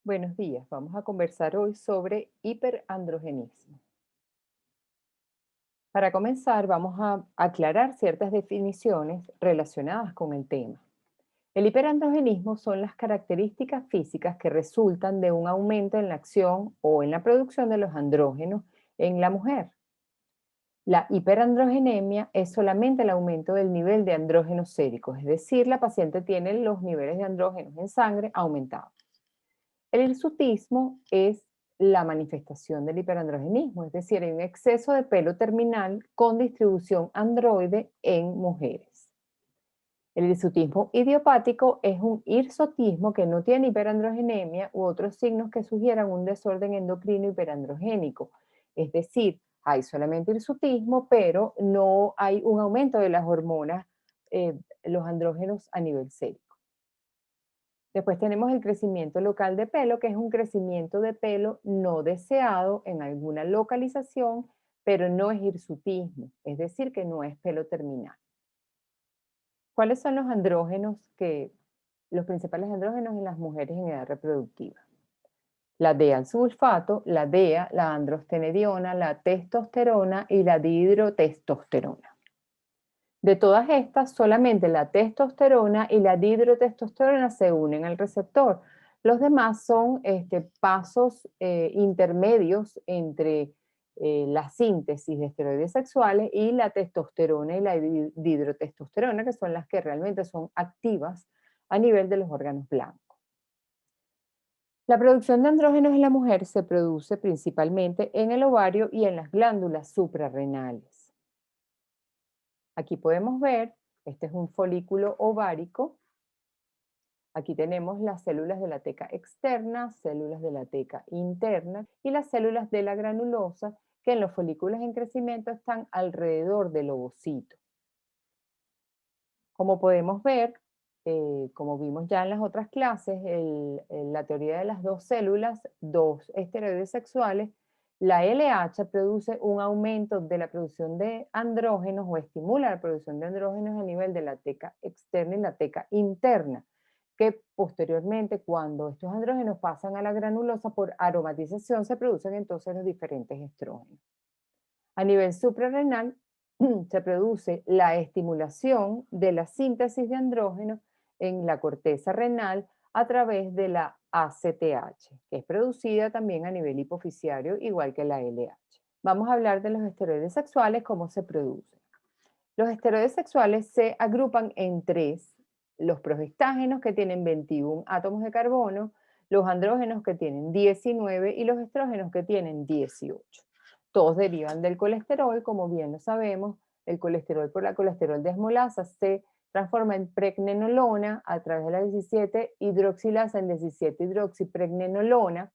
Buenos días, vamos a conversar hoy sobre hiperandrogenismo. Para comenzar, vamos a aclarar ciertas definiciones relacionadas con el tema. El hiperandrogenismo son las características físicas que resultan de un aumento en la acción o en la producción de los andrógenos en la mujer. La hiperandrogenemia es solamente el aumento del nivel de andrógenos séricos, es decir, la paciente tiene los niveles de andrógenos en sangre aumentados. El hirsutismo es la manifestación del hiperandrogenismo, es decir, hay un exceso de pelo terminal con distribución androide en mujeres. El hirsutismo idiopático es un hirsutismo que no tiene hiperandrogenemia u otros signos que sugieran un desorden endocrino hiperandrogénico. Es decir, hay solamente hirsutismo, pero no hay un aumento de las hormonas, los andrógenos a nivel sérico. Después tenemos el crecimiento local de pelo, que es un crecimiento de pelo no deseado en alguna localización, pero no es hirsutismo, es decir, que no es pelo terminal. ¿Cuáles son los principales andrógenos en las mujeres en edad reproductiva? La D-sulfato, la DEA, la androstenediona, la testosterona y la dihidrotestosterona. De todas estas, solamente la testosterona y la dihidrotestosterona se unen al receptor. Los demás son pasos intermedios entre la síntesis de esteroides sexuales y la testosterona y la dihidrotestosterona, que son las que realmente son activas a nivel de los órganos blancos. La producción de andrógenos en la mujer se produce principalmente en el ovario y en las glándulas suprarrenales. Aquí podemos ver, este es un folículo ovárico. Aquí tenemos las células de la teca externa, células de la teca interna y las células de la granulosa que en los folículos en crecimiento están alrededor del ovocito. Como podemos ver, como vimos ya en las otras clases, la teoría de las dos células, dos esteroides sexuales, la LH produce un aumento de la producción de andrógenos o estimula la producción de andrógenos a nivel de la teca externa y la teca interna, que posteriormente, cuando estos andrógenos pasan a la granulosa por aromatización, se producen entonces los diferentes estrógenos. A nivel suprarrenal, se produce la estimulación de la síntesis de andrógenos en la corteza renal a través de la ACTH, que es producida también a nivel hipofisiario, igual que la LH. Vamos a hablar de los esteroides sexuales, cómo se producen. Los esteroides sexuales se agrupan en tres: los progestágenos, que tienen 21 átomos de carbono, los andrógenos, que tienen 19, y los estrógenos, que tienen 18. Todos derivan del colesterol, como bien lo sabemos. El colesterol, por la colesterol desmolasa, se transforma en pregnenolona a través de la 17 hidroxilasa en 17 hidroxipregnenolona,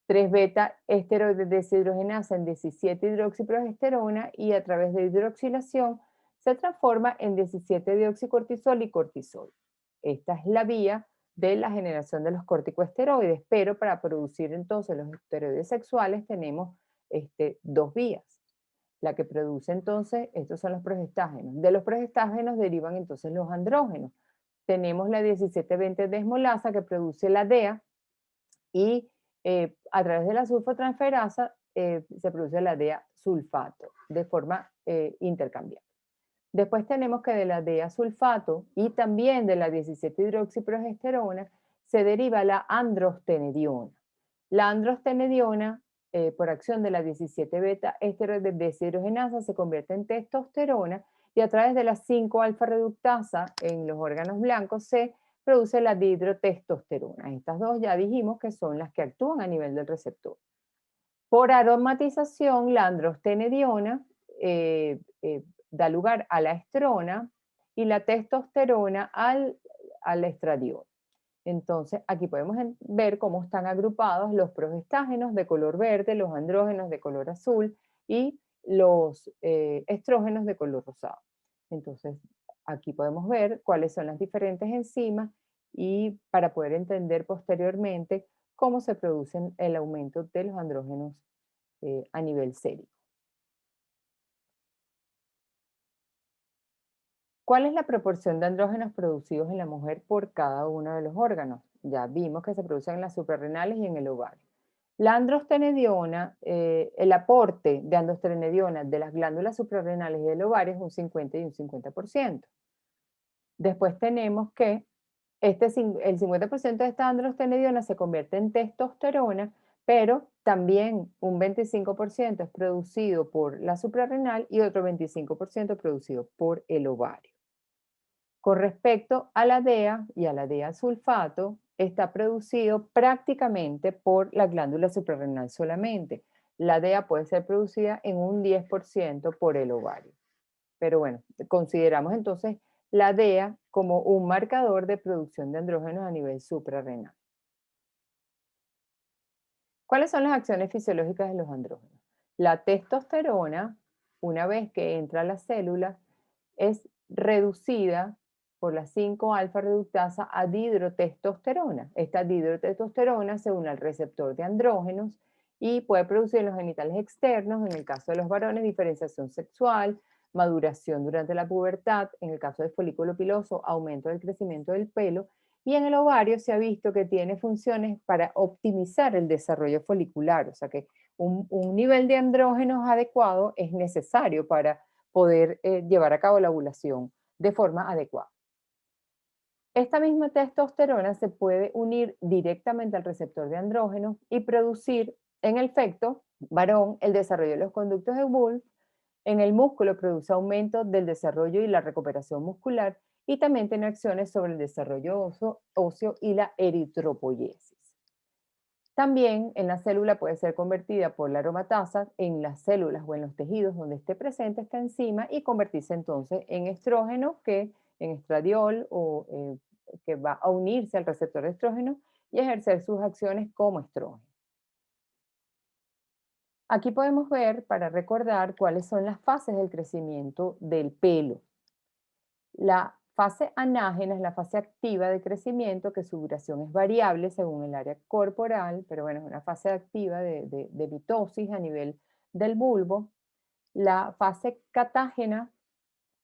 3 beta esteroides deshidrogenasa en 17 hidroxiprogesterona, y a través de hidroxilación se transforma en 17 deoxicortisol y cortisol. Esta es la vía de la generación de los corticoesteroides, pero para producir entonces los esteroides sexuales tenemos dos vías. La que produce entonces, estos son los progestágenos. De los progestágenos derivan entonces los andrógenos. Tenemos la 17-20 desmolasa, que produce la DEA, y a través de la sulfotransferasa se produce la DEA-sulfato de forma intercambiable. Después tenemos que de la DEA-sulfato y también de la 17-hidroxiprogesterona se deriva la androstenediona. La androstenediona, por acción de la 17-beta esteroide deshidrogenasa, se convierte en testosterona, y a través de la 5-alfa reductasa en los órganos blancos se produce la dihidrotestosterona. Estas dos ya dijimos que son las que actúan a nivel del receptor. Por aromatización, la androstenediona da lugar a la estrona y la testosterona al estradiol. Entonces, aquí podemos ver cómo están agrupados los progestágenos de color verde, los andrógenos de color azul y los estrógenos de color rosado. Entonces, aquí podemos ver cuáles son las diferentes enzimas y para poder entender posteriormente cómo se producen el aumento de los andrógenos a nivel sérico. ¿Cuál es la proporción de andrógenos producidos en la mujer por cada uno de los órganos? Ya vimos que se producen en las suprarrenales y en el ovario. La androstenediona, el aporte de androstenediona de las glándulas suprarrenales y del ovario es un 50 y un 50%. Después tenemos que el 50% de esta androstenediona se convierte en testosterona, pero también un 25% es producido por la suprarrenal y otro 25% producido por el ovario. Con respecto a la DEA y a la DEA sulfato, está producido prácticamente por la glándula suprarrenal solamente. La DEA puede ser producida en un 10% por el ovario. Pero bueno, consideramos entonces la DEA como un marcador de producción de andrógenos a nivel suprarrenal. ¿Cuáles son las acciones fisiológicas de los andrógenos? La testosterona, una vez que entra a la célula, es reducida por la 5-alfa reductasa a dihidrotestosterona. Esta dihidrotestosterona se une al receptor de andrógenos y puede producir en los genitales externos, en el caso de los varones, diferenciación sexual, maduración durante la pubertad, en el caso del folículo piloso, aumento del crecimiento del pelo, y en el ovario se ha visto que tiene funciones para optimizar el desarrollo folicular, o sea que un nivel de andrógenos adecuado es necesario para poder llevar a cabo la ovulación de forma adecuada. Esta misma testosterona se puede unir directamente al receptor de andrógenos y producir en el feto varón el desarrollo de los conductos de Wolff. En el músculo produce aumento del desarrollo y la recuperación muscular y también tiene acciones sobre el desarrollo óseo y la eritropoyesis. También en la célula puede ser convertida por la aromatasa en las células o en los tejidos donde esté presente esta enzima y convertirse entonces en estrógeno, en estradiol que va a unirse al receptor de estrógeno y ejercer sus acciones como estrógeno. Aquí podemos ver, para recordar, cuáles son las fases del crecimiento del pelo. La fase anágena es la fase activa de crecimiento, que su duración es variable según el área corporal, pero bueno, es una fase activa de mitosis a nivel del bulbo. La fase catágena,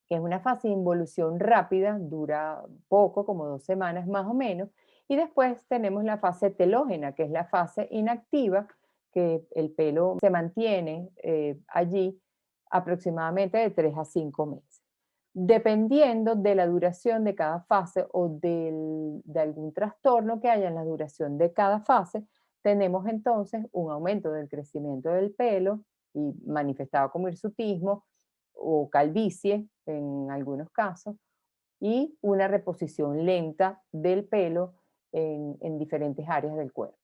que es una fase de involución rápida, dura poco, como 2 semanas más o menos. Y después tenemos la fase telógena, que es la fase inactiva, que el pelo se mantiene allí aproximadamente de 3 a 5 meses. Dependiendo de la duración de cada fase o de algún trastorno que haya en la duración de cada fase, tenemos entonces un aumento del crecimiento del pelo y manifestado como hirsutismo o calvicie en algunos casos, y una reposición lenta del pelo en diferentes áreas del cuerpo.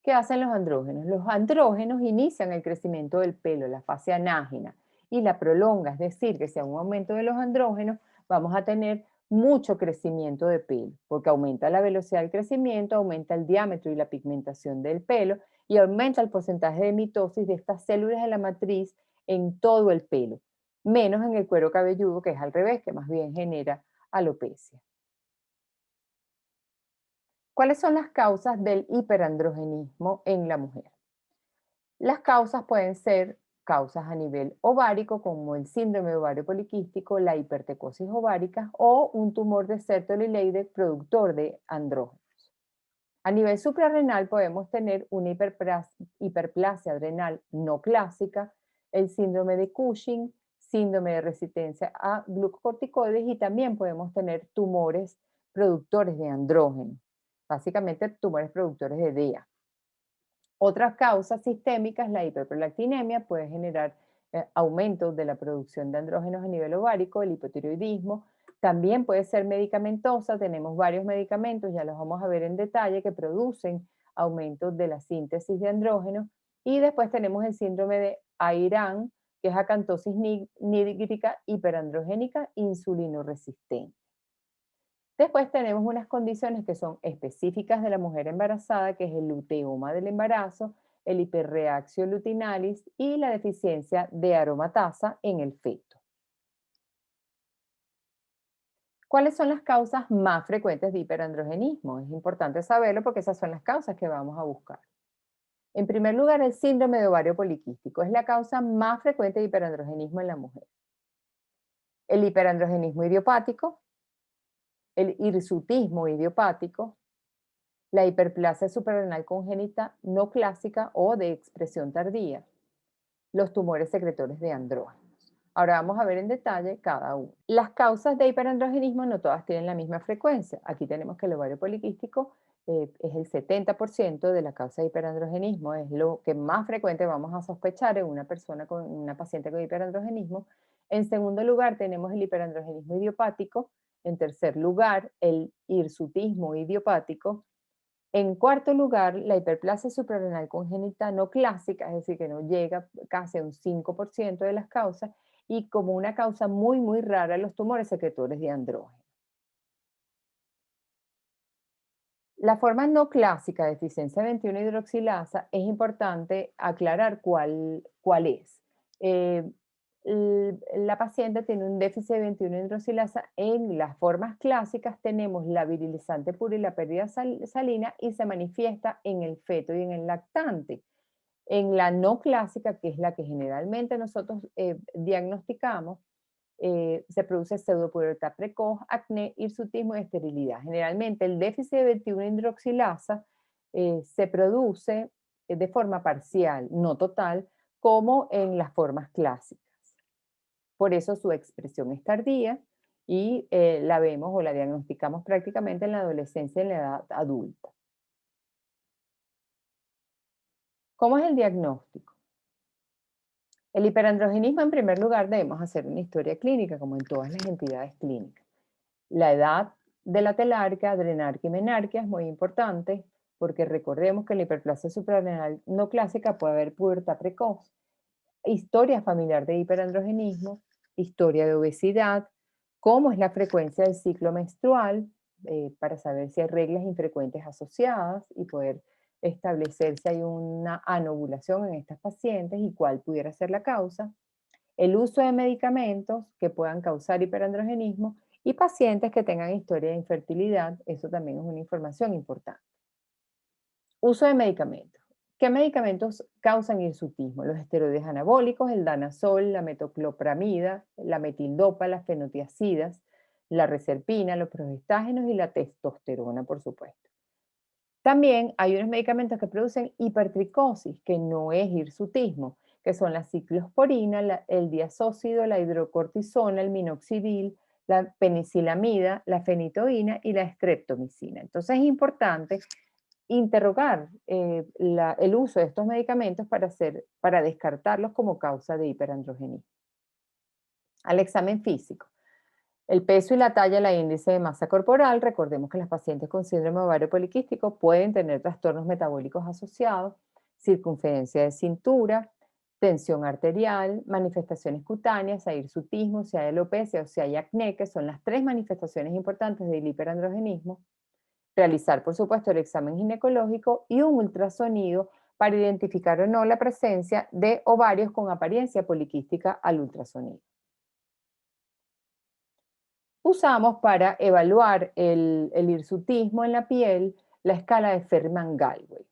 ¿Qué hacen los andrógenos? Los andrógenos inician el crecimiento del pelo, la fase anágena, y la prolonga, es decir, que si hay un aumento de los andrógenos, vamos a tener mucho crecimiento de pelo, porque aumenta la velocidad del crecimiento, aumenta el diámetro y la pigmentación del pelo, y aumenta el porcentaje de mitosis de estas células de la matriz en todo el pelo, menos en el cuero cabelludo, que es al revés, que más bien genera alopecia. ¿Cuáles son las causas del hiperandrogenismo en la mujer? Las causas pueden ser causas a nivel ovárico, como el síndrome ovario poliquístico, la hipertecosis ovárica o un tumor de Sertoli-Leydig productor de andrógenos. A nivel suprarrenal podemos tener una hiperplasia adrenal no clásica, el síndrome de Cushing, síndrome de resistencia a glucocorticoides, y también podemos tener tumores productores de andrógenos, básicamente tumores productores de DEA. Otras causas sistémicas, la hiperprolactinemia puede generar aumento de la producción de andrógenos a nivel ovárico, el hipotiroidismo. También puede ser medicamentosa, tenemos varios medicamentos, ya los vamos a ver en detalle, que producen aumento de la síntesis de andrógenos. Y después tenemos el síndrome de AIRAN, que es acantosis nígrica hiperandrogénica insulinoresistente. Después tenemos unas condiciones que son específicas de la mujer embarazada, que es el luteoma del embarazo, el hiperreaccio lutinalis y la deficiencia de aromatasa en el feto. ¿Cuáles son las causas más frecuentes de hiperandrogenismo? Es importante saberlo porque esas son las causas que vamos a buscar. En primer lugar, el síndrome de ovario poliquístico es la causa más frecuente de hiperandrogenismo en la mujer. El hiperandrogenismo idiopático, el hirsutismo idiopático, la hiperplasia suprarrenal congénita no clásica o de expresión tardía, los tumores secretores de andrógenos. Ahora vamos a ver en detalle cada uno. Las causas de hiperandrogenismo no todas tienen la misma frecuencia. Aquí tenemos que el ovario poliquístico es el 70% de la causa de hiperandrogenismo, es lo que más frecuente vamos a sospechar en una persona con una paciente con hiperandrogenismo. En segundo lugar tenemos el hiperandrogenismo idiopático. En tercer lugar, el hirsutismo idiopático. En cuarto lugar, la hiperplasia suprarrenal congénita no clásica, es decir, que no llega casi a un 5% de las causas, y como una causa muy, muy rara, los tumores secretores de andrógenos. La forma no clásica de deficiencia 21 hidroxilasa es importante aclarar cuál es. Eh, la paciente tiene un déficit de 21 hidroxilasa. En las formas clásicas tenemos la virilizante pura y la pérdida salina y se manifiesta en el feto y en el lactante. En la no clásica, que es la que generalmente nosotros diagnosticamos, se produce pseudopubertad precoz, acné, hirsutismo y esterilidad. Generalmente el déficit de 21 hidroxilasa se produce de forma parcial, no total, como en las formas clásicas. Por eso su expresión es tardía y la vemos o la diagnosticamos prácticamente en la adolescencia y en la edad adulta. ¿Cómo es el diagnóstico? El hiperandrogenismo, en primer lugar, debemos hacer una historia clínica, como en todas las entidades clínicas. La edad de la telarquía, adrenarquia y menarquia es muy importante, porque recordemos que en la hiperplasia suprarrenal no clásica puede haber pubertad precoz. Historia familiar de hiperandrogenismo, historia de obesidad, cómo es la frecuencia del ciclo menstrual, para saber si hay reglas infrecuentes asociadas y poder establecer si hay una anovulación en estas pacientes y cuál pudiera ser la causa. El uso de medicamentos que puedan causar hiperandrogenismo y pacientes que tengan historia de infertilidad, eso también es una información importante. Uso de medicamentos. ¿Qué medicamentos causan hirsutismo? Los esteroides anabólicos, el danazol, la metoclopramida, la metildopa, las fenotiacidas, la reserpina, los progestágenos y la testosterona, por supuesto. También hay unos medicamentos que producen hipertricosis, que no es hirsutismo, que son la ciclosporina, el diazócido, la hidrocortisona, el minoxidil, la penicilamida, la fenitoína y la streptomicina. Entonces es importante interrogar el uso de estos medicamentos para descartarlos como causa de hiperandrogenismo. Al examen físico. El peso y la talla, la índice de masa corporal. Recordemos que las pacientes con síndrome ovario poliquístico pueden tener trastornos metabólicos asociados, circunferencia de cintura, tensión arterial, manifestaciones cutáneas, hay hirsutismo, si hay alopecia o si hay acné, que son las tres manifestaciones importantes del hiperandrogenismo. Realizar, por supuesto, el examen ginecológico y un ultrasonido para identificar o no la presencia de ovarios con apariencia poliquística al ultrasonido. Usamos para evaluar el hirsutismo en la piel la escala de Fermat-Galway.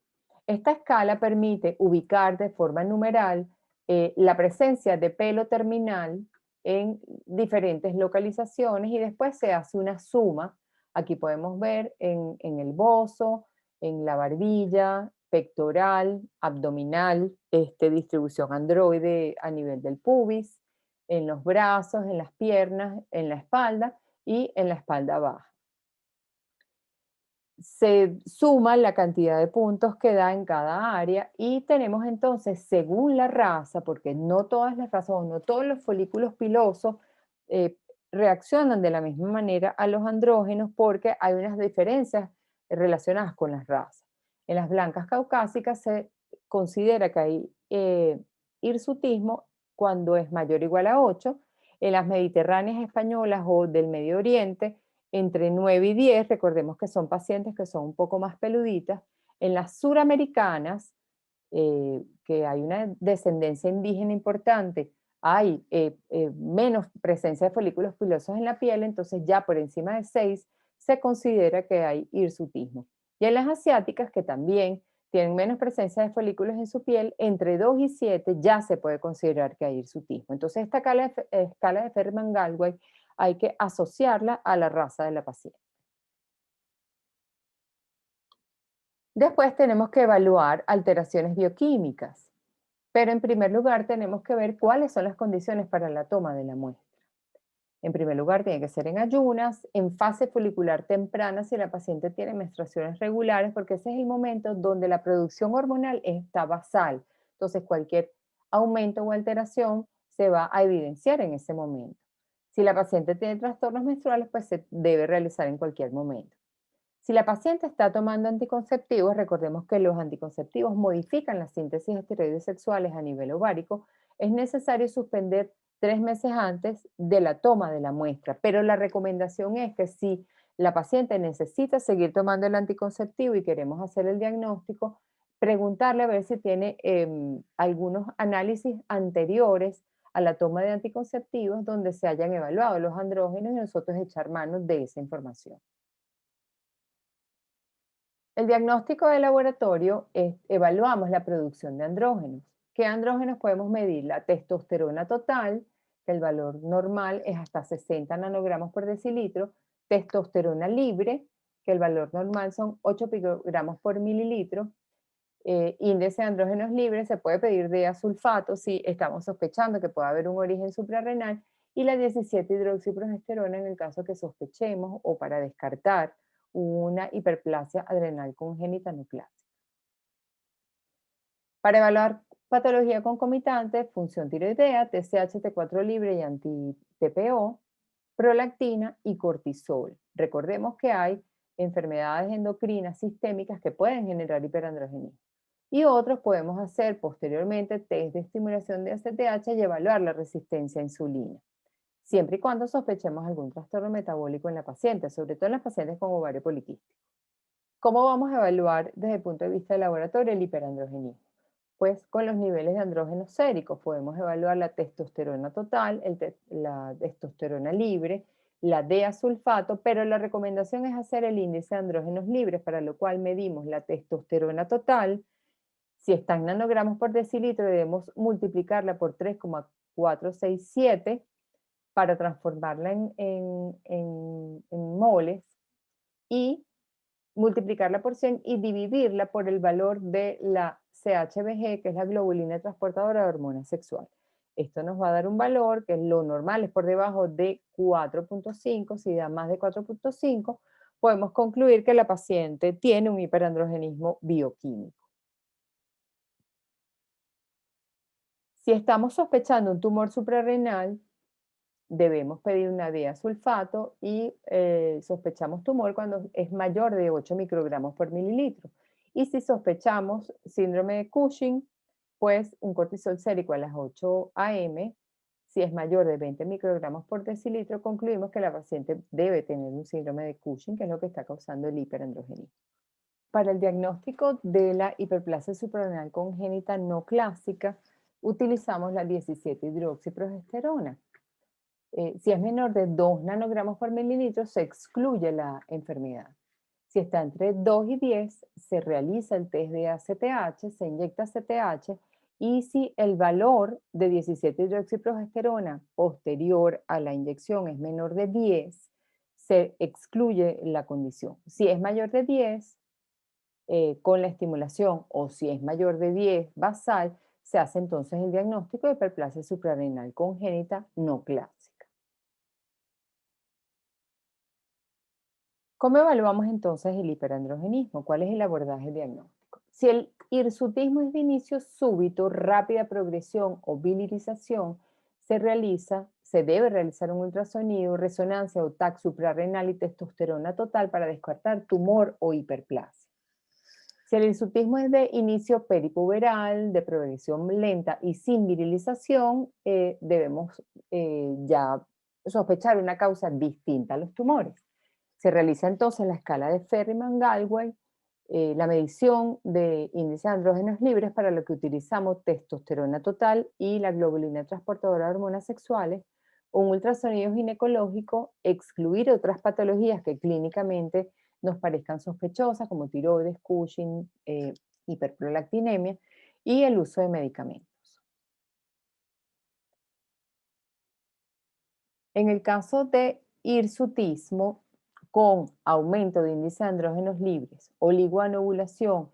Esta escala permite ubicar de forma numeral la presencia de pelo terminal en diferentes localizaciones y después se hace una suma. Aquí podemos ver en el bozo, en la barbilla, pectoral, abdominal, distribución androide a nivel del pubis, en los brazos, en las piernas, en la espalda y en la espalda baja. Se suma la cantidad de puntos que da en cada área y tenemos entonces, según la raza, porque no todas las razas o no todos los folículos pilosos reaccionan de la misma manera a los andrógenos porque hay unas diferencias relacionadas con las razas. En las blancas caucásicas se considera que hay hirsutismo cuando es mayor o igual a 8, en las mediterráneas españolas o del Medio Oriente entre 9 y 10, recordemos que son pacientes que son un poco más peluditas. En las suramericanas, que hay una descendencia indígena importante, hay menos presencia de folículos pilosos en la piel, entonces ya por encima de 6 se considera que hay hirsutismo. Y en las asiáticas, que también tienen menos presencia de folículos en su piel, entre 2 y 7 ya se puede considerar que hay hirsutismo. Entonces, esta escala de Ferriman-Gallwey hay que asociarla a la raza de la paciente. Después tenemos que evaluar alteraciones bioquímicas, pero en primer lugar tenemos que ver cuáles son las condiciones para la toma de la muestra. En primer lugar, tiene que ser en ayunas, en fase folicular temprana si la paciente tiene menstruaciones regulares, porque ese es el momento donde la producción hormonal está basal. Entonces, cualquier aumento o alteración se va a evidenciar en ese momento. Si la paciente tiene trastornos menstruales, pues se debe realizar en cualquier momento. Si la paciente está tomando anticonceptivos, recordemos que los anticonceptivos modifican la síntesis de esteroides sexuales a nivel ovárico, es necesario suspender 3 meses antes de la toma de la muestra, pero la recomendación es que si la paciente necesita seguir tomando el anticonceptivo y queremos hacer el diagnóstico, preguntarle a ver si tiene algunos análisis anteriores a la toma de anticonceptivos donde se hayan evaluado los andrógenos y nosotros echar mano de esa información. El diagnóstico de laboratorio es, evaluamos la producción de andrógenos. ¿Qué andrógenos podemos medir? La testosterona total, que el valor normal es hasta 60 nanogramos por decilitro, testosterona libre, que el valor normal son 8 picogramos por mililitro, índice de andrógenos libres, se puede pedir de sulfato si estamos sospechando que puede haber un origen suprarrenal, y la 17-hidroxiprogesterona en el caso que sospechemos o para descartar una hiperplasia adrenal congénita no clásica. Para evaluar patología concomitante, función tiroidea, TSH, T4 libre y anti-TPO, prolactina y cortisol. Recordemos que hay enfermedades endocrinas sistémicas que pueden generar hiperandrogenismo. Y otros podemos hacer posteriormente test de estimulación de ACTH y evaluar la resistencia a insulina, siempre y cuando sospechemos algún trastorno metabólico en la paciente, sobre todo en las pacientes con ovario poliquístico. ¿Cómo vamos a evaluar desde el punto de vista del laboratorio el hiperandrogenismo? Pues con los niveles de andrógenos séricos podemos evaluar la testosterona total, la testosterona libre, la D-sulfato, pero la recomendación es hacer el índice de andrógenos libres, para lo cual medimos la testosterona total. Si está en nanogramos por decilitro, debemos multiplicarla por 3,467 para transformarla en moles y multiplicarla por 100 y dividirla por el valor de la CHBG, que es la globulina transportadora de hormona sexual. Esto nos va a dar un valor que lo normal es por debajo de 4,5. Si da más de 4,5, podemos concluir que la paciente tiene un hiperandrogenismo bioquímico. Si estamos sospechando un tumor suprarrenal, debemos pedir una D-sulfato y sospechamos tumor cuando es mayor de 8 microgramos por mililitro. Y si sospechamos síndrome de Cushing, pues un cortisol sérico a las 8 AM, si es mayor de 20 microgramos por decilitro, concluimos que la paciente debe tener un síndrome de Cushing, que es lo que está causando el hiperandrogenismo. Para el diagnóstico de la hiperplasia suprarrenal congénita no clásica, utilizamos la 17-hidroxiprogesterona. Si es menor de 2 nanogramos por mililitro, se excluye la enfermedad. Si está entre 2 y 10, se realiza el test de ACTH, se inyecta ACTH, y si el valor de 17-hidroxiprogesterona posterior a la inyección es menor de 10, se excluye la condición. Si es mayor de 10, con la estimulación, o si es mayor de 10 basal, se hace entonces el diagnóstico de hiperplasia suprarrenal congénita no clásica. ¿Cómo evaluamos entonces el hiperandrogenismo? ¿Cuál es el abordaje diagnóstico? Si el hirsutismo es de inicio súbito, rápida progresión o bilirización, se debe realizar un ultrasonido, resonancia o TAC suprarrenal y testosterona total para descartar tumor o hiperplasia. Si el hirsutismo es de inicio peripuberal, de progresión lenta y sin virilización, debemos ya sospechar una causa distinta a los tumores. Se realiza entonces la escala de Ferriman-Gallwey, la medición de índice de andrógenos libres, para lo que utilizamos testosterona total y la globulina transportadora de hormonas sexuales, un ultrasonido ginecológico, excluir otras patologías que clínicamente nos parezcan sospechosas, como tiroides, Cushing, hiperprolactinemia y el uso de medicamentos. En el caso de hirsutismo con aumento de índice de andrógenos libres, oligoanovulación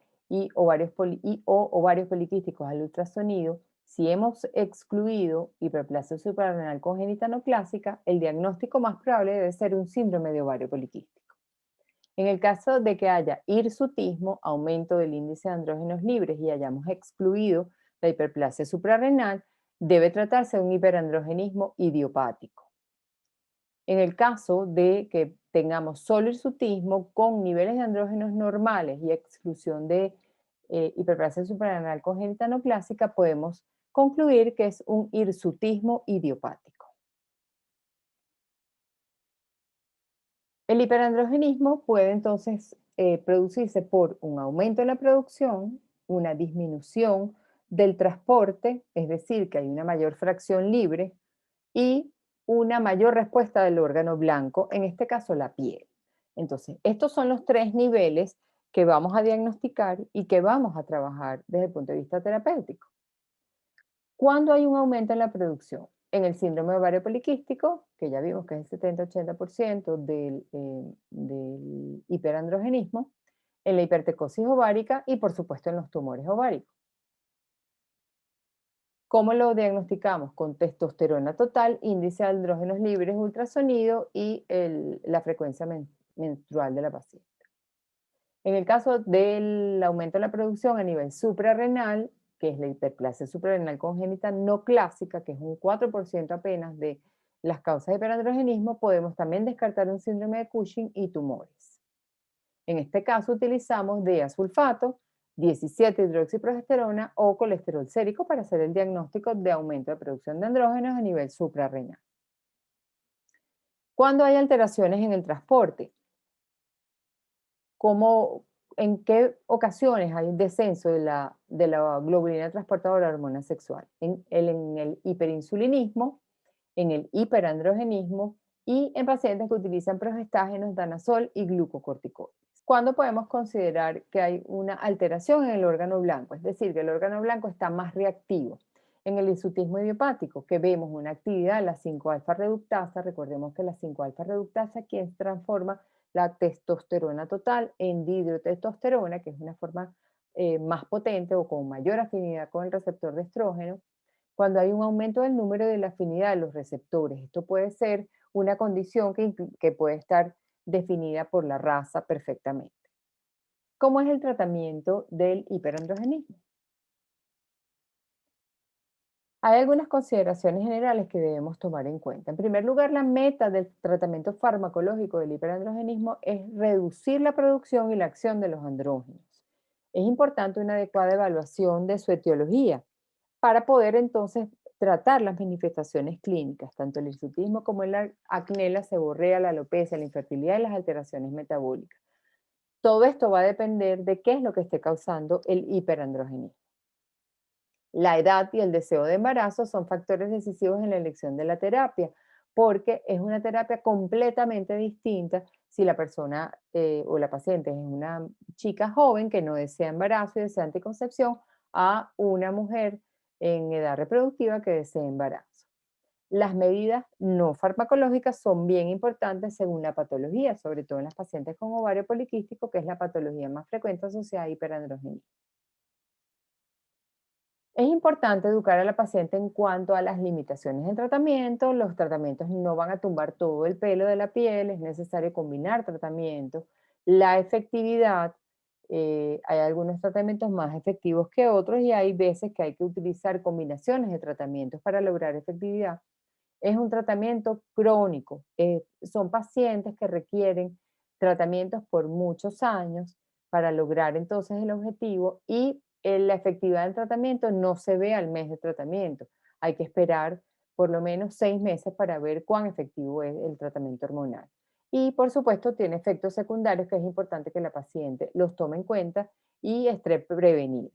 o ovarios poliquísticos al ultrasonido, si hemos excluido hiperplasia suprarrenal congénita no clásica, el diagnóstico más probable debe ser un síndrome de ovario poliquístico. En el caso de que haya hirsutismo, aumento del índice de andrógenos libres y hayamos excluido la hiperplasia suprarrenal, debe tratarse de un hiperandrogenismo idiopático. En el caso de que tengamos solo hirsutismo con niveles de andrógenos normales y exclusión de hiperplasia suprarrenal congénita no clásica, podemos concluir que es un hirsutismo idiopático. El hiperandrogenismo puede entonces producirse por un aumento en la producción, una disminución del transporte, es decir, que hay una mayor fracción libre, y una mayor respuesta del órgano blanco, en este caso la piel. Entonces, estos son los tres niveles que vamos a diagnosticar y que vamos a trabajar desde el punto de vista terapéutico. ¿Cuándo hay un aumento en la producción? En el síndrome de ovario poliquístico, que ya vimos que es el 70-80% del hiperandrogenismo, en la hipertricosis ovárica y por supuesto en los tumores ováricos. ¿Cómo lo diagnosticamos? Con testosterona total, índice de andrógenos libres, ultrasonido y la frecuencia menstrual de la paciente. En el caso del aumento de la producción a nivel suprarrenal, que es la hiperplasia suprarrenal congénita no clásica, que es un 4% apenas de las causas de hiperandrogenismo, podemos también descartar un síndrome de Cushing y tumores. En este caso utilizamos diasulfato, 17-hidroxiprogesterona o colesterol sérico para hacer el diagnóstico de aumento de producción de andrógenos a nivel suprarrenal. Cuando hay alteraciones en el transporte, ¿en qué ocasiones hay un descenso de la globulina transportadora de hormona sexual? En el hiperinsulinismo, en el hiperandrogenismo y en pacientes que utilizan progestágenos, danazol y glucocorticoides. ¿Cuándo podemos considerar que hay una alteración en el órgano blanco? Es decir, que el órgano blanco está más reactivo. En el hirsutismo idiopático, que vemos una actividad de la 5-alfa reductasa, recordemos que la 5-alfa reductasa quien transforma la testosterona total en dihidrotestosterona, que es una forma más potente o con mayor afinidad con el receptor de estrógeno, cuando hay un aumento del número de la afinidad de los receptores. Esto puede ser una condición que puede estar definida por la raza perfectamente. ¿Cómo es el tratamiento del hiperandrogenismo? Hay algunas consideraciones generales que debemos tomar en cuenta. En primer lugar, la meta del tratamiento farmacológico del hiperandrogenismo es reducir la producción y la acción de los andrógenos. Es importante una adecuada evaluación de su etiología para poder entonces tratar las manifestaciones clínicas, tanto el hirsutismo como el acné, la seborrea, la alopecia, la infertilidad y las alteraciones metabólicas. Todo esto va a depender de qué es lo que esté causando el hiperandrogenismo. La edad y el deseo de embarazo son factores decisivos en la elección de la terapia, porque es una terapia completamente distinta si la persona o la paciente es una chica joven que no desea embarazo y desea anticoncepción a una mujer en edad reproductiva que desea embarazo. Las medidas no farmacológicas son bien importantes según la patología, sobre todo en las pacientes con ovario poliquístico, que es la patología más frecuente asociada a hiperandrogenismo. Es importante educar a la paciente en cuanto a las limitaciones del tratamiento. Los tratamientos no van a tumbar todo el pelo de la piel, es necesario combinar tratamientos. La efectividad, hay algunos tratamientos más efectivos que otros y hay veces que hay que utilizar combinaciones de tratamientos para lograr efectividad. Es un tratamiento crónico, son pacientes que requieren tratamientos por muchos años para lograr entonces el objetivo y la efectividad del tratamiento no se ve al mes de tratamiento. Hay que esperar por lo menos 6 meses para ver cuán efectivo es el tratamiento hormonal. Y por supuesto tiene efectos secundarios que es importante que la paciente los tome en cuenta y esté prevenida.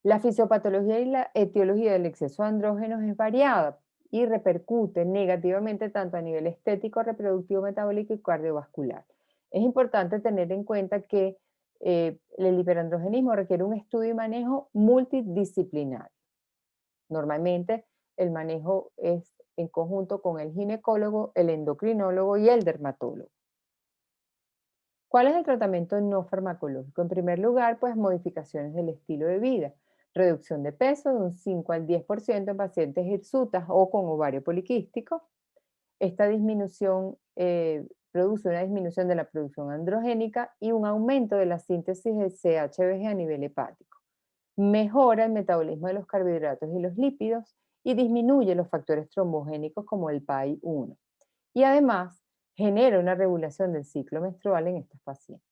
La fisiopatología y la etiología del exceso de andrógenos es variada y repercute negativamente tanto a nivel estético, reproductivo, metabólico y cardiovascular. Es importante tener en cuenta que El hiperandrogenismo requiere un estudio y manejo multidisciplinario. Normalmente el manejo es en conjunto con el ginecólogo, el endocrinólogo y el dermatólogo. ¿Cuál es el tratamiento no farmacológico? En primer lugar, pues modificaciones del estilo de vida, reducción de peso de un 5 al 10% en pacientes hirsutas o con ovario poliquístico. Esta disminución produce una disminución de la producción androgénica y un aumento de la síntesis de CHBG a nivel hepático. Mejora el metabolismo de los carbohidratos y los lípidos y disminuye los factores trombogénicos como el PAI-1. Y además genera una regulación del ciclo menstrual en estos pacientes.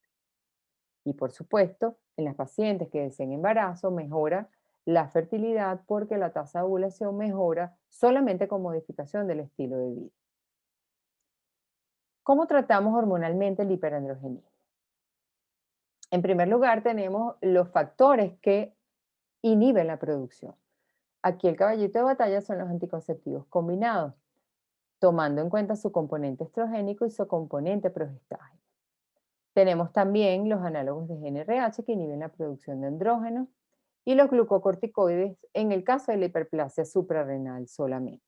Y por supuesto, en las pacientes que deseen embarazo, mejora la fertilidad porque la tasa de ovulación mejora solamente con modificación del estilo de vida. ¿Cómo tratamos hormonalmente el hiperandrogenismo? En primer lugar, tenemos los factores que inhiben la producción. Aquí el caballito de batalla son los anticonceptivos combinados, tomando en cuenta su componente estrogénico y su componente progestágeno. Tenemos también los análogos de GnRH que inhiben la producción de andrógenos y los glucocorticoides en el caso de la hiperplasia suprarrenal solamente.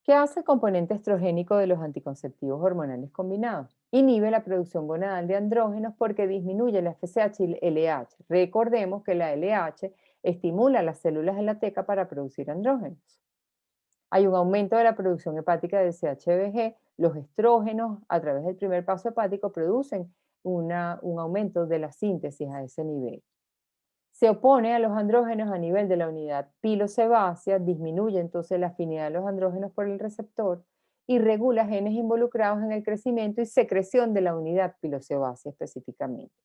¿Qué hace el componente estrogénico de los anticonceptivos hormonales combinados? Inhibe la producción gonadal de andrógenos porque disminuye la FSH y el LH. Recordemos que la LH estimula las células de la teca para producir andrógenos. Hay un aumento de la producción hepática de CHBG. Los estrógenos, a través del primer paso hepático, producen un aumento de la síntesis a ese nivel. Se opone a los andrógenos a nivel de la unidad pilosebácea, disminuye entonces la afinidad de los andrógenos por el receptor y regula genes involucrados en el crecimiento y secreción de la unidad pilosebácea específicamente.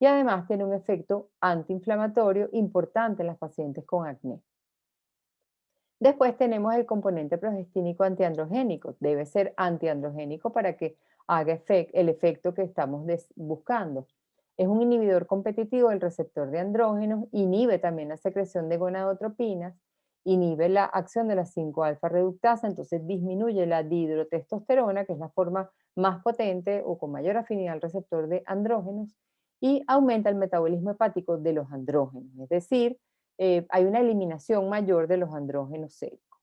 Y además tiene un efecto antiinflamatorio importante en las pacientes con acné. Después tenemos el componente progestínico antiandrogénico. Debe ser antiandrogénico para que haga el efecto que estamos buscando. Es un inhibidor competitivo del receptor de andrógenos, inhibe también la secreción de gonadotropinas, inhibe la acción de la 5-alfa reductasa, entonces disminuye la dihidrotestosterona, que es la forma más potente o con mayor afinidad al receptor de andrógenos, y aumenta el metabolismo hepático de los andrógenos, es decir, hay una eliminación mayor de los andrógenos séricos.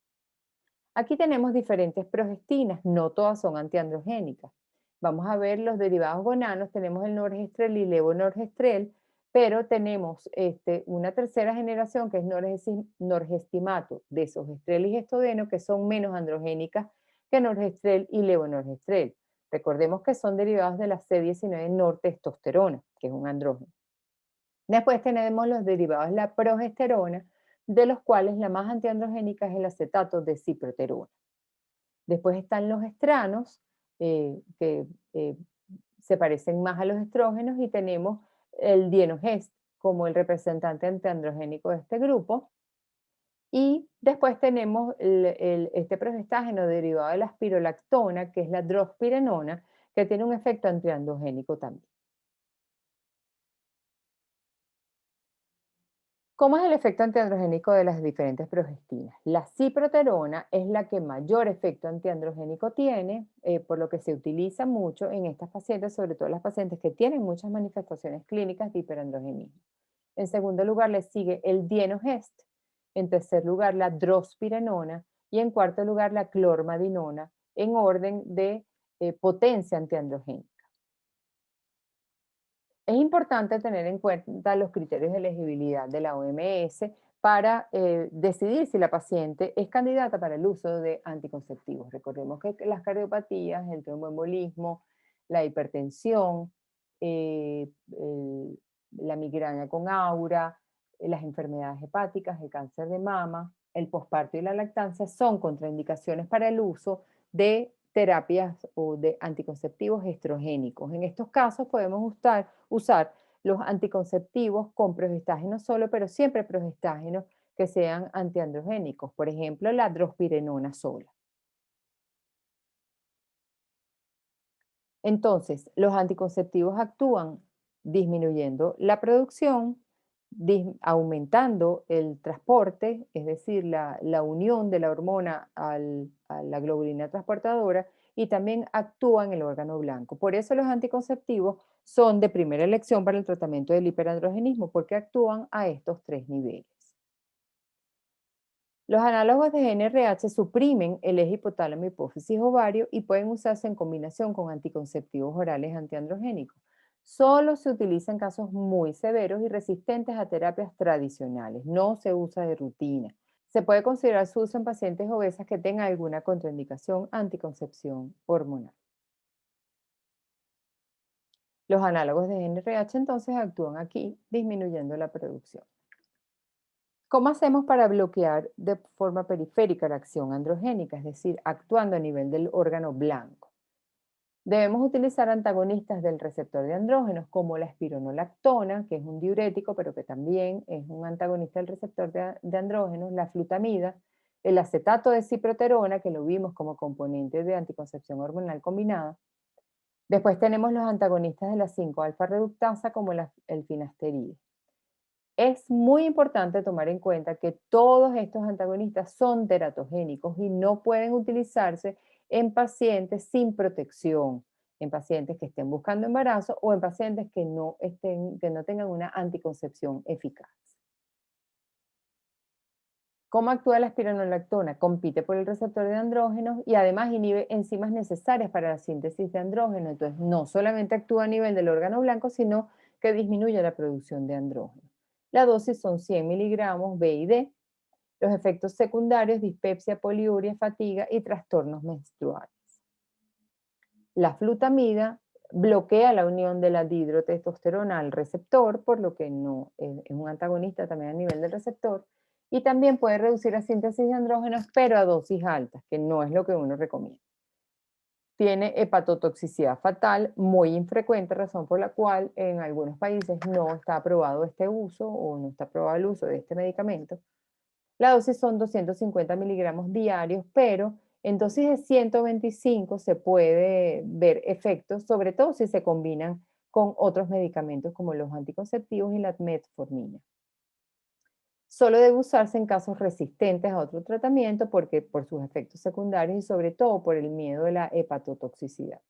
Aquí tenemos diferentes progestinas, no todas son antiandrogénicas. Vamos a ver los derivados gonanos, tenemos el norgestrel y levonorgestrel, pero tenemos una tercera generación que es norgestimato, desogestrel y gestodeno, que son menos androgénicas que norgestrel y levonorgestrel. Recordemos que son derivados de la C19 nortestosterona, que es un andrógeno. Después tenemos los derivados de la progesterona, de los cuales la más antiandrogénica es el acetato de ciproterona. Después están los estranos, que se parecen más a los estrógenos, y tenemos el dienogest como el representante antiandrogénico de este grupo. Y después tenemos este progestágeno derivado de la espirolactona, que es la drospirenona, que tiene un efecto antiandrogénico también. ¿Cómo es el efecto antiandrogénico de las diferentes progestinas? La ciproterona es la que mayor efecto antiandrogénico tiene, por lo que se utiliza mucho en estas pacientes, sobre todo las pacientes que tienen muchas manifestaciones clínicas de hiperandrogenismo. En segundo lugar le sigue el dienogest, en tercer lugar la drospirenona y en cuarto lugar la clormadinona, en orden de potencia antiandrogénica. Es importante tener en cuenta los criterios de elegibilidad de la OMS para decidir si la paciente es candidata para el uso de anticonceptivos. Recordemos que las cardiopatías, el tromboembolismo, la hipertensión, la migraña con aura, las enfermedades hepáticas, el cáncer de mama, el posparto y la lactancia son contraindicaciones para el uso de terapias o de anticonceptivos estrogénicos. En estos casos podemos usar los anticonceptivos con progestágeno solo, pero siempre progestágenos que sean antiandrogénicos. Por ejemplo, la drospirenona sola. Entonces, los anticonceptivos actúan disminuyendo la producción, aumentando el transporte, es decir, la unión de la hormona a la globulina transportadora y también actúa en el órgano blanco. Por eso los anticonceptivos son de primera elección para el tratamiento del hiperandrogenismo, porque actúan a estos tres niveles. Los análogos de GnRH suprimen el eje hipotálamo hipófisis ovario y pueden usarse en combinación con anticonceptivos orales antiandrogénicos. Solo se utiliza en casos muy severos y resistentes a terapias tradicionales. No se usa de rutina. Se puede considerar su uso en pacientes obesas que tengan alguna contraindicación anticoncepción hormonal. Los análogos de GnRH entonces actúan aquí, disminuyendo la producción. ¿Cómo hacemos para bloquear de forma periférica la acción androgénica, es decir, actuando a nivel del órgano blanco? Debemos utilizar antagonistas del receptor de andrógenos como la espironolactona, que es un diurético, pero que también es un antagonista del receptor de andrógenos, la flutamida, el acetato de ciproterona, que lo vimos como componente de anticoncepción hormonal combinada. Después tenemos los antagonistas de la 5-alfa reductasa como el finasteride. Es muy importante tomar en cuenta que todos estos antagonistas son teratogénicos y no pueden utilizarse en pacientes sin protección, en pacientes que estén buscando embarazo o en pacientes que no tengan una anticoncepción eficaz. ¿Cómo actúa la espironolactona? Compite por el receptor de andrógenos y además inhibe enzimas necesarias para la síntesis de andrógeno. Entonces, no solamente actúa a nivel del órgano blanco, sino que disminuye la producción de andrógeno. La dosis son 100 miligramos B y D. Los efectos secundarios, dispepsia, poliuria, fatiga y trastornos menstruales. La flutamida bloquea la unión de la dihidrotestosterona al receptor, por lo que no es un antagonista también a nivel del receptor, y también puede reducir la síntesis de andrógenos, pero a dosis altas, que no es lo que uno recomienda. Tiene hepatotoxicidad fatal, muy infrecuente, razón por la cual en algunos países no está aprobado este uso o no está aprobado el uso de este medicamento. La dosis son 250 miligramos diarios, pero en dosis de 125 se puede ver efectos, sobre todo si se combinan con otros medicamentos como los anticonceptivos y la metformina. Solo debe usarse en casos resistentes a otro tratamiento porque por sus efectos secundarios y sobre todo por el miedo de la hepatotoxicidad.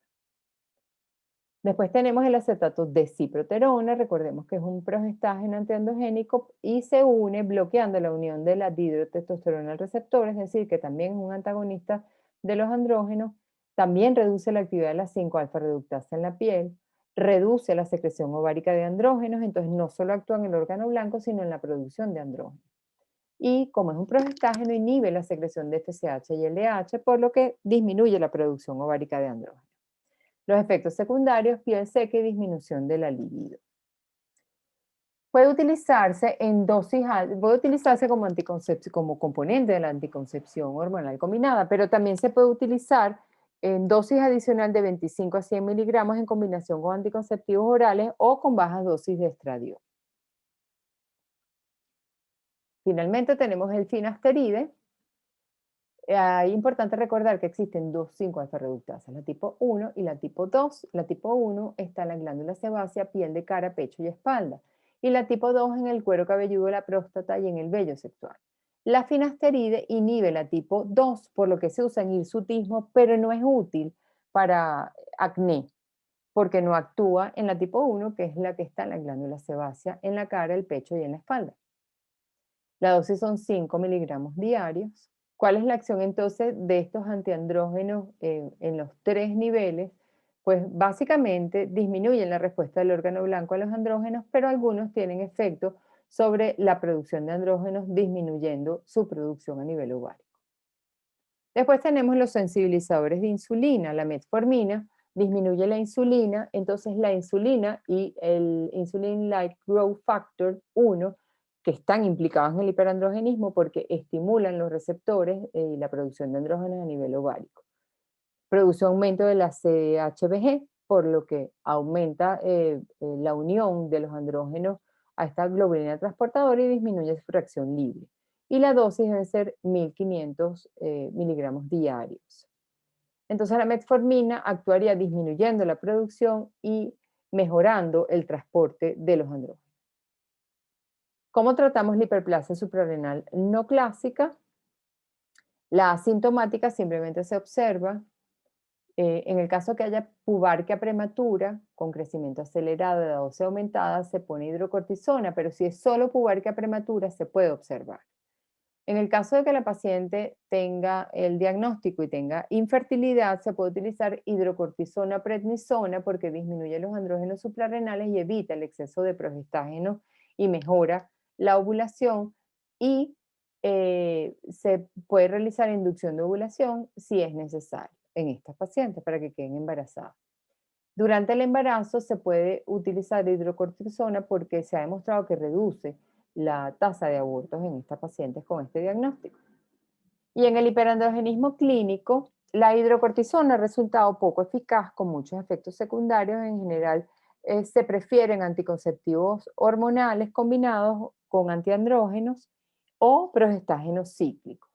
Después tenemos el acetato de ciproterona, recordemos que es un progestágeno antiandrogénico y se une bloqueando la unión de la dihidrotestosterona al receptor, es decir, que también es un antagonista de los andrógenos, también reduce la actividad de la 5-alfa reductasa en la piel, reduce la secreción ovárica de andrógenos, entonces no solo actúa en el órgano blanco, sino en la producción de andrógenos. Y como es un progestágeno, inhibe la secreción de FSH y LH, por lo que disminuye la producción ovárica de andrógenos. Los efectos secundarios, piel seca y disminución de la libido. Puede utilizarse en dosis puede utilizarse como como componente de la anticoncepción hormonal combinada, pero también se puede utilizar en dosis adicional de 25 a 100 miligramos en combinación con anticonceptivos orales o con bajas dosis de estradiol. Finalmente tenemos el finasteride. Es importante recordar que existen dos 5-alfa reductasas, la tipo 1 y la tipo 2. La tipo 1 está en la glándula sebácea, piel de cara, pecho y espalda. Y la tipo 2 en el cuero cabelludo, la próstata y en el vello sexual. La finasteride inhibe la tipo 2, por lo que se usa en hirsutismo, pero no es útil para acné, porque no actúa en la tipo 1, que es la que está en la glándula sebácea, en la cara, el pecho y en la espalda. La dosis son 5 miligramos diarios. ¿Cuál es la acción entonces de estos antiandrógenos en los tres niveles? Pues básicamente disminuyen la respuesta del órgano blanco a los andrógenos, pero algunos tienen efecto sobre la producción de andrógenos, disminuyendo su producción a nivel ovárico. Después tenemos los sensibilizadores de insulina. La metformina disminuye la insulina, entonces la insulina y el Insulin-like Growth Factor 1 que están implicados en el hiperandrogenismo porque estimulan los receptores y la producción de andrógenos a nivel ovárico. Produce aumento de la CHBG, por lo que aumenta la unión de los andrógenos a esta globulina transportadora y disminuye su fracción libre. Y la dosis debe ser 1500 miligramos diarios. Entonces la metformina actuaría disminuyendo la producción y mejorando el transporte de los andrógenos. ¿Cómo tratamos la hiperplasia suprarrenal no clásica? La asintomática simplemente se observa. En el caso que haya pubarquia prematura, con crecimiento acelerado de la dosis aumentada, se pone hidrocortisona, pero si es solo pubarquia prematura, se puede observar. En el caso de que la paciente tenga el diagnóstico y tenga infertilidad, se puede utilizar hidrocortisona prednisona porque disminuye los andrógenos suprarrenales y evita el exceso de progestágeno y mejora la ovulación. Y se puede realizar inducción de ovulación si es necesario en estas pacientes para que queden embarazadas. Durante el embarazo se puede utilizar hidrocortisona porque se ha demostrado que reduce la tasa de abortos en estas pacientes con este diagnóstico. Y en el hiperandrogenismo clínico, la hidrocortisona ha resultado poco eficaz con muchos efectos secundarios. En general, se prefieren anticonceptivos hormonales combinados con antiandrógenos o progestágenos cíclicos.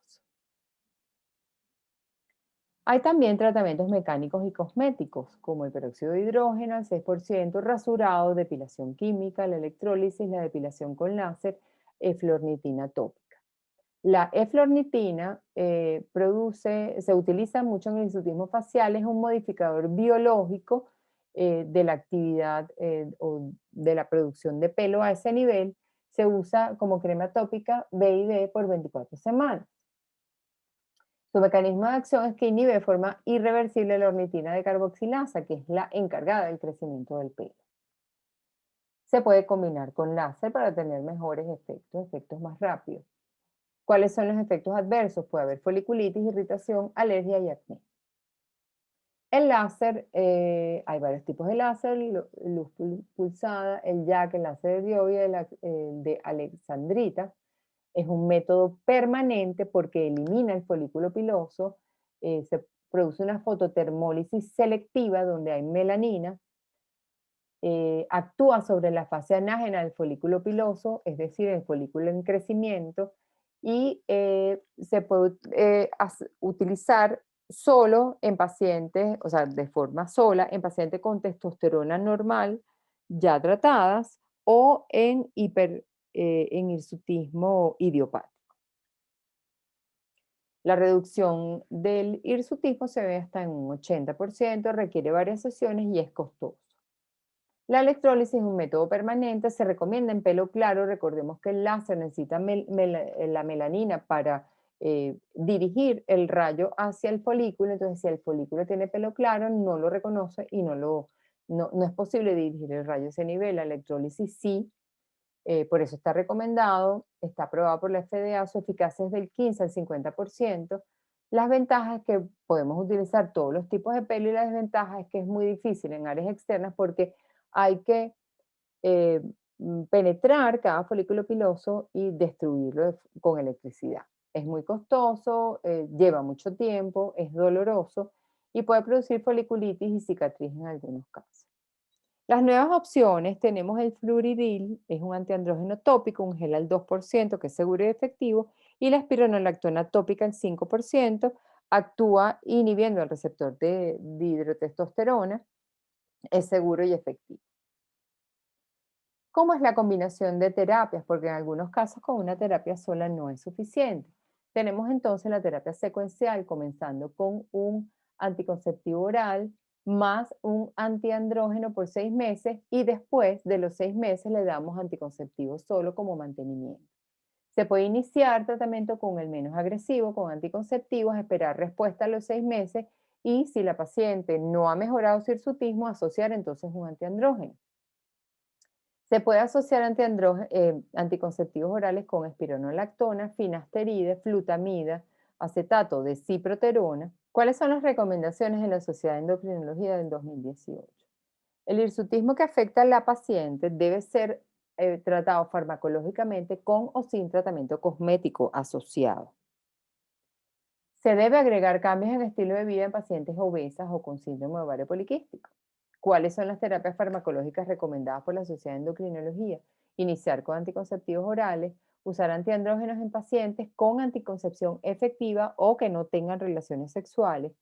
Hay también tratamientos mecánicos y cosméticos, como el peróxido de hidrógeno al 6%, rasurado, depilación química, la electrólisis, la depilación con láser, eflornitina tópica. La eflornitina se utiliza mucho en el hirsutismo facial, es un modificador biológico de la actividad o de la producción de pelo a ese nivel. Se usa como crema tópica BID por 24 semanas. Su mecanismo de acción es que inhibe de forma irreversible la ornitina de carboxilasa, que es la encargada del crecimiento del pelo. Se puede combinar con láser para tener mejores efectos, efectos más rápidos. ¿Cuáles son los efectos adversos? Puede haber foliculitis, irritación, alergia y acné. El láser, hay varios tipos de láser, luz pulsada, el YAG, el láser de Biovia, el de alexandrita. Es un método permanente porque elimina el folículo piloso, se produce una fototermólisis selectiva donde hay melanina, actúa sobre la fase anágena del folículo piloso, es decir, el folículo en crecimiento, y se puede utilizar solo en pacientes, o sea, de forma sola, en pacientes con testosterona normal ya tratadas o en hirsutismo idiopático. La reducción del hirsutismo se ve hasta en un 80%, requiere varias sesiones y es costoso. La electrólisis es un método permanente, se recomienda en pelo claro. Recordemos que el láser necesita la melanina para dirigir el rayo hacia el folículo. Entonces, si el folículo tiene pelo claro, no lo reconoce y no es posible dirigir el rayo a ese nivel. La electrólisis sí, por eso está recomendado, está aprobado por la FDA, su eficacia es del 15 al 50%. Las ventajas es que podemos utilizar todos los tipos de pelo y la desventaja es que es muy difícil en áreas externas porque hay que penetrar cada folículo piloso y destruirlo con electricidad. Es muy costoso, lleva mucho tiempo, es doloroso y puede producir foliculitis y cicatriz en algunos casos. Las nuevas opciones, tenemos el fluoridil, es un antiandrógeno tópico, un gel al 2% que es seguro y efectivo, y la espironolactona tópica al 5%, actúa inhibiendo el receptor de dihidrotestosterona, es seguro y efectivo. ¿Cómo es la combinación de terapias? Porque en algunos casos con una terapia sola no es suficiente. Tenemos entonces la terapia secuencial, comenzando con un anticonceptivo oral más un antiandrógeno por 6 meses y después de los 6 meses le damos anticonceptivo solo como mantenimiento. Se puede iniciar tratamiento con el menos agresivo, con anticonceptivos, esperar respuesta a los 6 meses y si la paciente no ha mejorado su hirsutismo, asociar entonces un antiandrógeno. Se puede asociar anticonceptivos orales con espironolactona, finasteride, flutamida, acetato de ciproterona. ¿Cuáles son las recomendaciones de la Sociedad de Endocrinología del 2018? El hirsutismo que afecta a la paciente debe ser tratado farmacológicamente con o sin tratamiento cosmético asociado. Se debe agregar cambios en estilo de vida en pacientes obesas o con síndrome de ovario poliquístico. ¿Cuáles son las terapias farmacológicas recomendadas por la Sociedad de Endocrinología? Iniciar con anticonceptivos orales, usar antiandrógenos en pacientes con anticoncepción efectiva o que no tengan relaciones sexuales.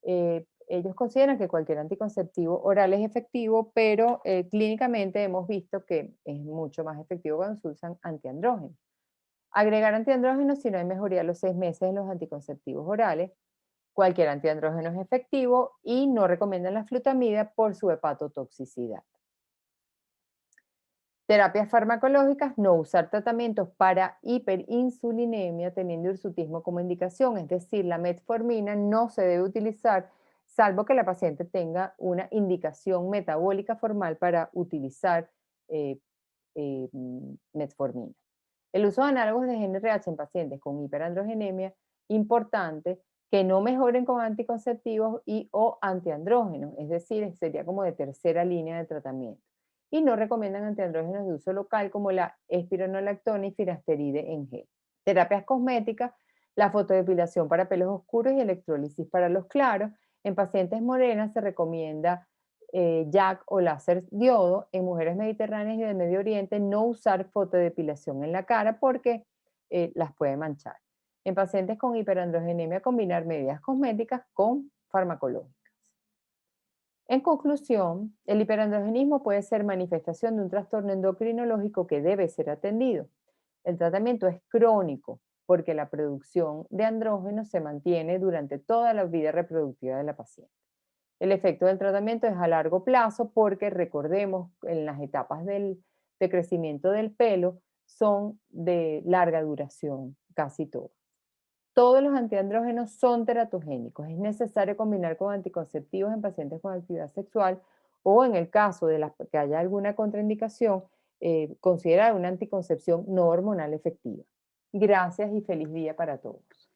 Ellos consideran que cualquier anticonceptivo oral es efectivo, pero clínicamente hemos visto que es mucho más efectivo cuando se usan antiandrógenos. Agregar antiandrógenos si no hay mejoría a los 6 meses en los anticonceptivos orales. Cualquier antiandrógeno es efectivo y no recomiendan la flutamida por su hepatotoxicidad. Terapias farmacológicas, no usar tratamientos para hiperinsulinemia teniendo hirsutismo como indicación, es decir, la metformina no se debe utilizar salvo que la paciente tenga una indicación metabólica formal para utilizar eh, metformina. El uso de análogos de GnRH en pacientes con hiperandrogenemia, importante que no mejoren con anticonceptivos y o antiandrógenos, es decir, sería como de tercera línea de tratamiento. Y no recomiendan antiandrógenos de uso local como la espironolactona y finasteride en gel. Terapias cosméticas, la fotodepilación para pelos oscuros y electrólisis para los claros. En pacientes morenas se recomienda JAK o láser diodo. En mujeres mediterráneas y del Medio Oriente no usar fotodepilación en la cara porque las puede manchar. En pacientes con hiperandrogenemia combinar medidas cosméticas con farmacológicas. En conclusión, el hiperandrogenismo puede ser manifestación de un trastorno endocrinológico que debe ser atendido. El tratamiento es crónico porque la producción de andrógenos se mantiene durante toda la vida reproductiva de la paciente. El efecto del tratamiento es a largo plazo porque recordemos en las etapas de crecimiento del pelo son de larga duración, casi todos. Todos los antiandrógenos son teratogénicos. Es necesario combinar con anticonceptivos en pacientes con actividad sexual o en el caso de que haya alguna contraindicación, considerar una anticoncepción no hormonal efectiva. Gracias y feliz día para todos.